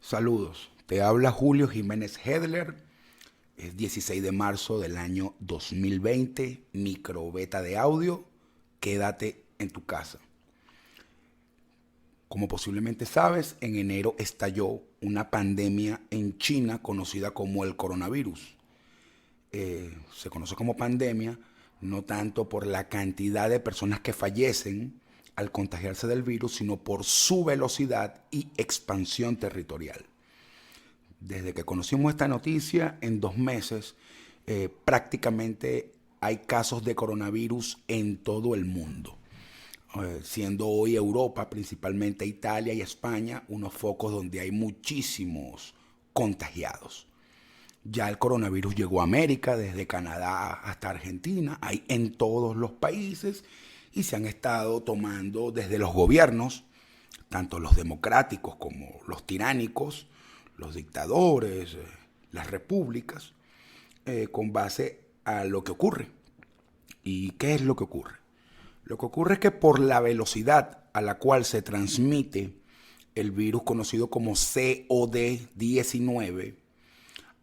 Saludos, te habla Julio Jiménez Hedler, es 16 de marzo del año 2020, microbeta de audio, quédate en tu casa. Como posiblemente sabes, en enero estalló una pandemia en China conocida como el coronavirus. Se conoce como pandemia no tanto por la cantidad de personas que fallecen al contagiarse del virus, sino por su velocidad y expansión territorial. Desde que conocimos esta noticia, en 2 meses, prácticamente hay casos de coronavirus en todo el mundo, siendo hoy Europa, principalmente Italia y España, unos focos donde hay muchísimos contagiados. Ya el coronavirus llegó a América, desde Canadá hasta Argentina, hay en todos los países y se han estado tomando desde los gobiernos, tanto los democráticos como los tiránicos, los dictadores, las repúblicas, con base a lo que ocurre. ¿Y qué es lo que ocurre? Lo que ocurre es que por la velocidad a la cual se transmite el virus conocido como COVID-19,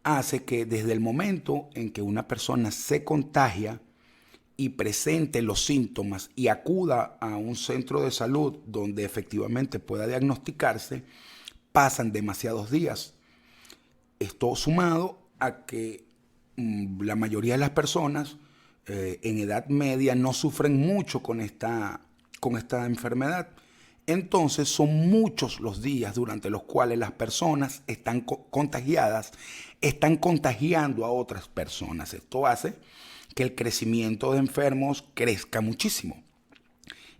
hace que desde el momento en que una persona se contagia y presente los síntomas y acuda a un centro de salud donde efectivamente pueda diagnosticarse, pasan demasiados días. Esto sumado a que la mayoría de las personas en edad media no sufren mucho con esta enfermedad. Entonces son muchos los días durante los cuales las personas están contagiadas, están contagiando a otras personas. Esto hace que el crecimiento de enfermos crezca muchísimo.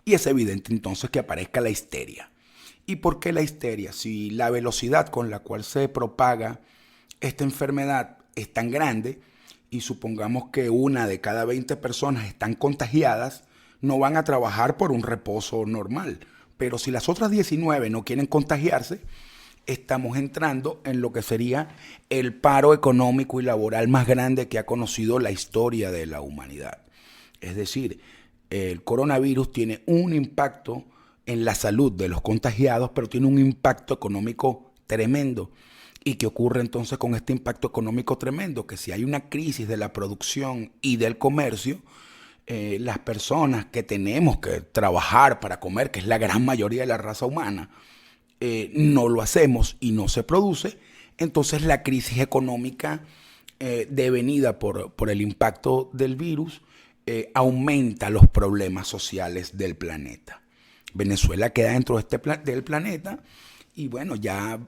Y es evidente entonces que aparezca la histeria. ¿Y por qué la histeria? Si la velocidad con la cual se propaga esta enfermedad es tan grande, y supongamos que 1 de cada 20 personas están contagiadas, no van a trabajar por un reposo normal. Pero si las otras 19 no quieren contagiarse, estamos entrando en lo que sería el paro económico y laboral más grande que ha conocido la historia de la humanidad. Es decir, el coronavirus tiene un impacto en la salud de los contagiados, pero tiene un impacto económico tremendo. ¿Y qué ocurre entonces con este impacto económico tremendo? Que si hay una crisis de la producción y del comercio, las personas que tenemos que trabajar para comer, que es la gran mayoría de la raza humana, no lo hacemos y no se produce, entonces la crisis económica devenida por el impacto del virus aumenta los problemas sociales del planeta. Venezuela queda dentro del planeta y bueno, ya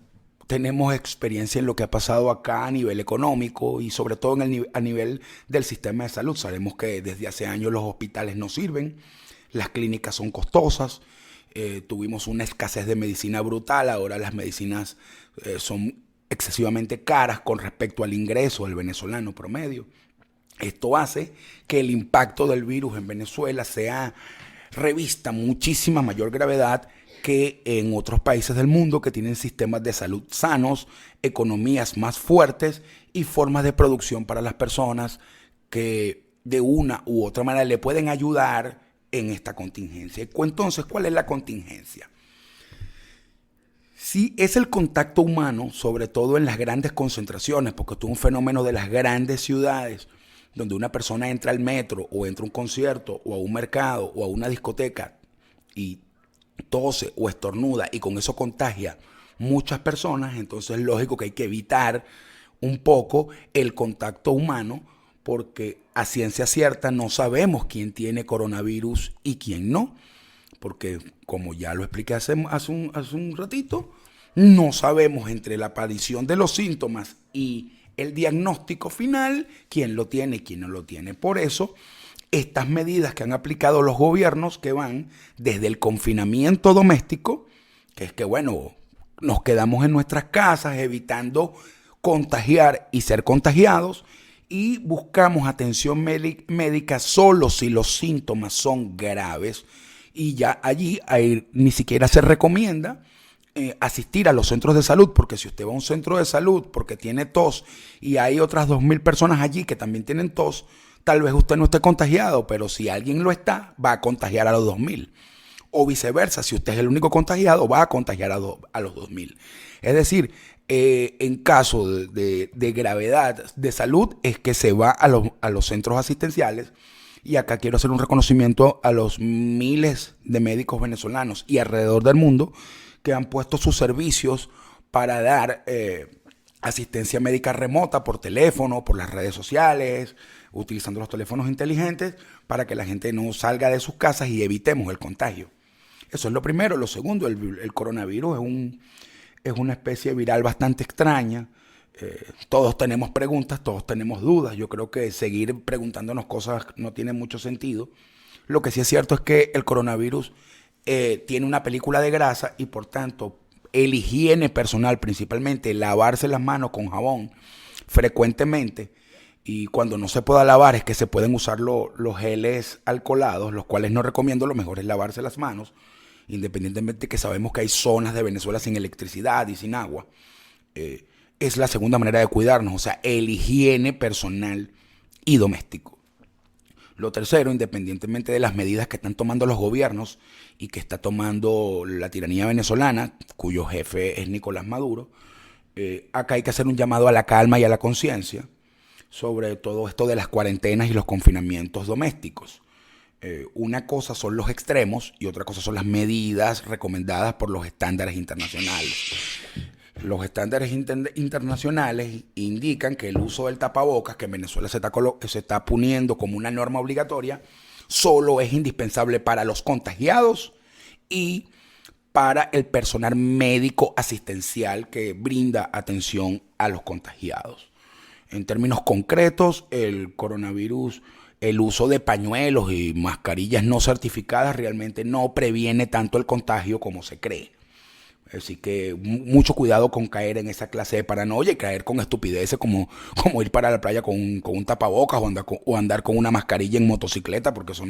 tenemos experiencia en lo que ha pasado acá a nivel económico y sobre todo a nivel del sistema de salud. Sabemos que desde hace años los hospitales no sirven, las clínicas son costosas, tuvimos una escasez de medicina brutal, ahora las medicinas son excesivamente caras con respecto al ingreso del venezolano promedio. Esto hace que el impacto del virus en Venezuela sea revista muchísima mayor gravedad que en otros países del mundo que tienen sistemas de salud sanos, economías más fuertes y formas de producción para las personas que de una u otra manera le pueden ayudar en esta contingencia. Entonces, ¿cuál es la contingencia? Sí, es el contacto humano, sobre todo en las grandes concentraciones, porque esto es un fenómeno de las grandes ciudades, donde una persona entra al metro o entra a un concierto o a un mercado o a una discoteca y tose o estornuda y con eso contagia muchas personas. Entonces es lógico que hay que evitar un poco el contacto humano porque a ciencia cierta no sabemos quién tiene coronavirus y quién no, porque como ya lo expliqué hace un ratito, no sabemos entre la aparición de los síntomas y el diagnóstico final quién lo tiene y quién no lo tiene. Por eso estas medidas que han aplicado los gobiernos, que van desde el confinamiento doméstico, que es que bueno, nos quedamos en nuestras casas evitando contagiar y ser contagiados, y buscamos atención médica solo si los síntomas son graves, y ya allí ni siquiera se recomienda asistir a los centros de salud, porque si usted va a un centro de salud porque tiene tos y hay otras 2.000 personas allí que también tienen tos, tal vez usted no esté contagiado, pero si alguien lo está, va a contagiar a los 2.000. O viceversa, si usted es el único contagiado, va a contagiar a los 2.000. Es decir, En caso de gravedad de salud es que se va a los centros asistenciales. Y acá quiero hacer un reconocimiento a los miles de médicos venezolanos y alrededor del mundo que han puesto sus servicios para dar asistencia médica remota por teléfono, por las redes sociales, utilizando los teléfonos inteligentes para que la gente no salga de sus casas y evitemos el contagio. Eso es lo primero. Lo segundo, el coronavirus es una especie viral bastante extraña. Todos tenemos preguntas, todos tenemos dudas. Yo creo que seguir preguntándonos cosas no tiene mucho sentido. Lo que sí es cierto es que el coronavirus tiene una película de grasa y por tanto el higiene personal, principalmente lavarse las manos con jabón frecuentemente, y cuando no se pueda lavar es que se pueden usar los geles alcoholados, los cuales no recomiendo. Lo mejor es lavarse las manos, independientemente de que sabemos que hay zonas de Venezuela sin electricidad y sin agua. Es la segunda manera de cuidarnos, o sea, el higiene personal y doméstico. Lo tercero, independientemente de las medidas que están tomando los gobiernos y que está tomando la tiranía venezolana, cuyo jefe es Nicolás Maduro, acá hay que hacer un llamado a la calma y a la conciencia sobre todo esto de las cuarentenas y los confinamientos domésticos. Una cosa son los extremos y otra cosa son las medidas recomendadas por los estándares internacionales. Los estándares internacionales indican que el uso del tapabocas, que en Venezuela se está poniendo como una norma obligatoria, solo es indispensable para los contagiados y para el personal médico asistencial que brinda atención a los contagiados. En términos concretos, el coronavirus, el uso de pañuelos y mascarillas no certificadas realmente no previene tanto el contagio como se cree. Así que mucho cuidado con caer en esa clase de paranoia y caer con estupideces como ir para la playa con un tapabocas o andar con una mascarilla en motocicleta, porque eso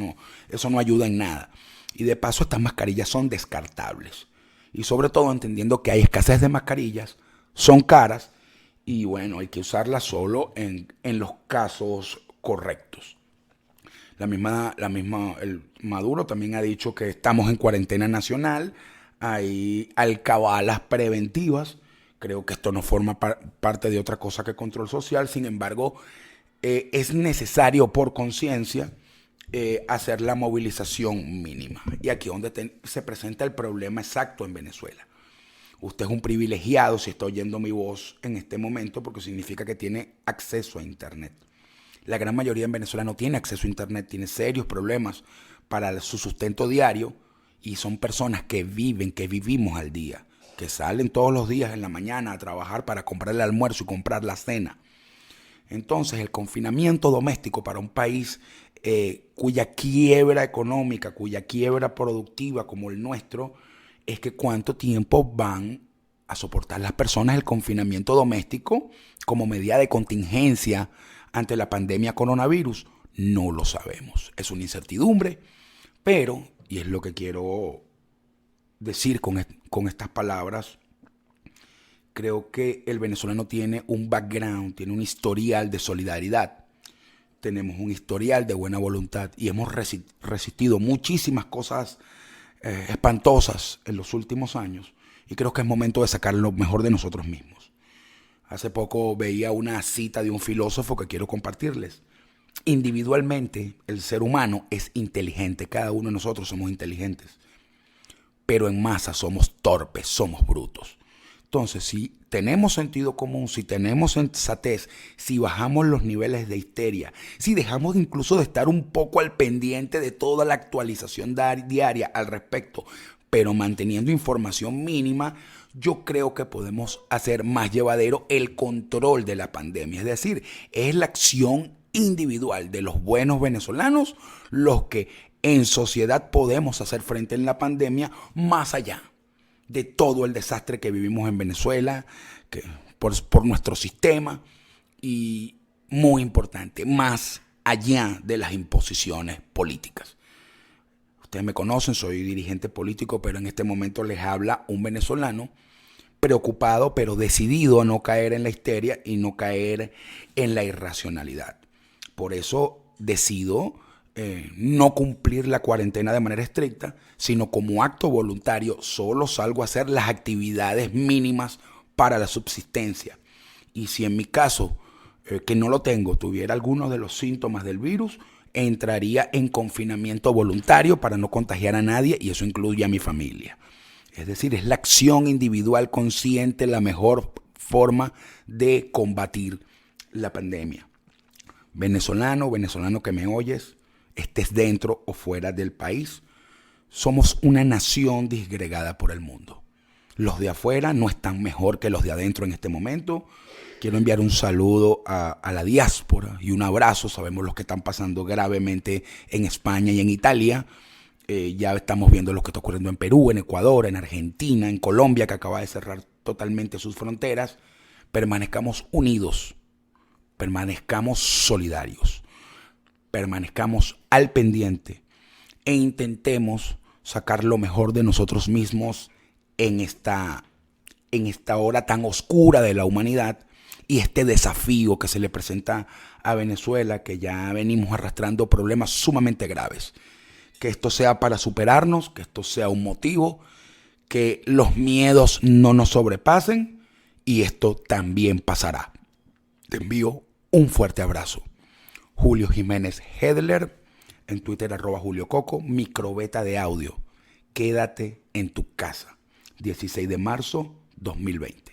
no ayuda en nada. Y de paso, estas mascarillas son descartables. Y sobre todo entendiendo que hay escasez de mascarillas, son caras y bueno, hay que usarlas solo en los casos correctos. El Maduro también ha dicho que estamos en cuarentena nacional. Hay alcabalas preventivas. Creo que esto no forma parte de otra cosa que control social. Sin embargo, es necesario por conciencia hacer la movilización mínima. Y aquí es donde se presenta el problema exacto en Venezuela. Usted es un privilegiado si está oyendo mi voz en este momento porque significa que tiene acceso a Internet. La gran mayoría en Venezuela no tiene acceso a Internet, tiene serios problemas para su sustento diario. Y son personas que vivimos al día, que salen todos los días en la mañana a trabajar para comprar el almuerzo y comprar la cena. Entonces, el confinamiento doméstico para un país cuya quiebra económica, cuya quiebra productiva como el nuestro, es que cuánto tiempo van a soportar las personas el confinamiento doméstico como medida de contingencia ante la pandemia coronavirus. No lo sabemos. Es una incertidumbre, pero... y es lo que quiero decir con estas palabras, creo que el venezolano tiene un background, tiene un historial de solidaridad. Tenemos un historial de buena voluntad y hemos resistido muchísimas cosas espantosas en los últimos años. Y creo que es momento de sacar lo mejor de nosotros mismos. Hace poco veía una cita de un filósofo que quiero compartirles. Individualmente, el ser humano es inteligente. Cada uno de nosotros somos inteligentes. Pero en masa somos torpes, somos brutos. Entonces, si tenemos sentido común, si tenemos sensatez, si bajamos los niveles de histeria, si dejamos incluso de estar un poco al pendiente de toda la actualización diaria al respecto, pero manteniendo información mínima, yo creo que podemos hacer más llevadero el control de la pandemia. Es decir, es la acción individual de los buenos venezolanos los que en sociedad podemos hacer frente en la pandemia, más allá de todo el desastre que vivimos en Venezuela, por nuestro sistema, y muy importante, más allá de las imposiciones políticas. Ustedes me conocen, soy dirigente político, pero en este momento les habla un venezolano preocupado, pero decidido a no caer en la histeria y no caer en la irracionalidad. Por eso decido no cumplir la cuarentena de manera estricta, sino como acto voluntario solo salgo a hacer las actividades mínimas para la subsistencia. Y si en mi caso, que no lo tengo, tuviera algunos de los síntomas del virus, entraría en confinamiento voluntario para no contagiar a nadie, y eso incluye a mi familia. Es decir, es la acción individual consciente la mejor forma de combatir la pandemia. Venezolano que me oyes, estés dentro o fuera del país, somos una nación disgregada por el mundo. Los de afuera no están mejor que los de adentro en este momento. Quiero enviar un saludo a la diáspora y un abrazo. Sabemos lo que están pasando gravemente en España y en Italia. Ya estamos viendo lo que está ocurriendo en Perú, en Ecuador, en Argentina, en Colombia, que acaba de cerrar totalmente sus fronteras. Permanezcamos unidos, permanezcamos solidarios, permanezcamos al pendiente e intentemos sacar lo mejor de nosotros mismos en esta hora tan oscura de la humanidad y este desafío que se le presenta a Venezuela, que ya venimos arrastrando problemas sumamente graves. Que esto sea para superarnos, que esto sea un motivo, que los miedos no nos sobrepasen y esto también pasará. Te envío un fuerte abrazo. Julio Jiménez Hedler, en Twitter @JulioCoco, microbeta de audio. Quédate en tu casa. 16 de marzo 2020.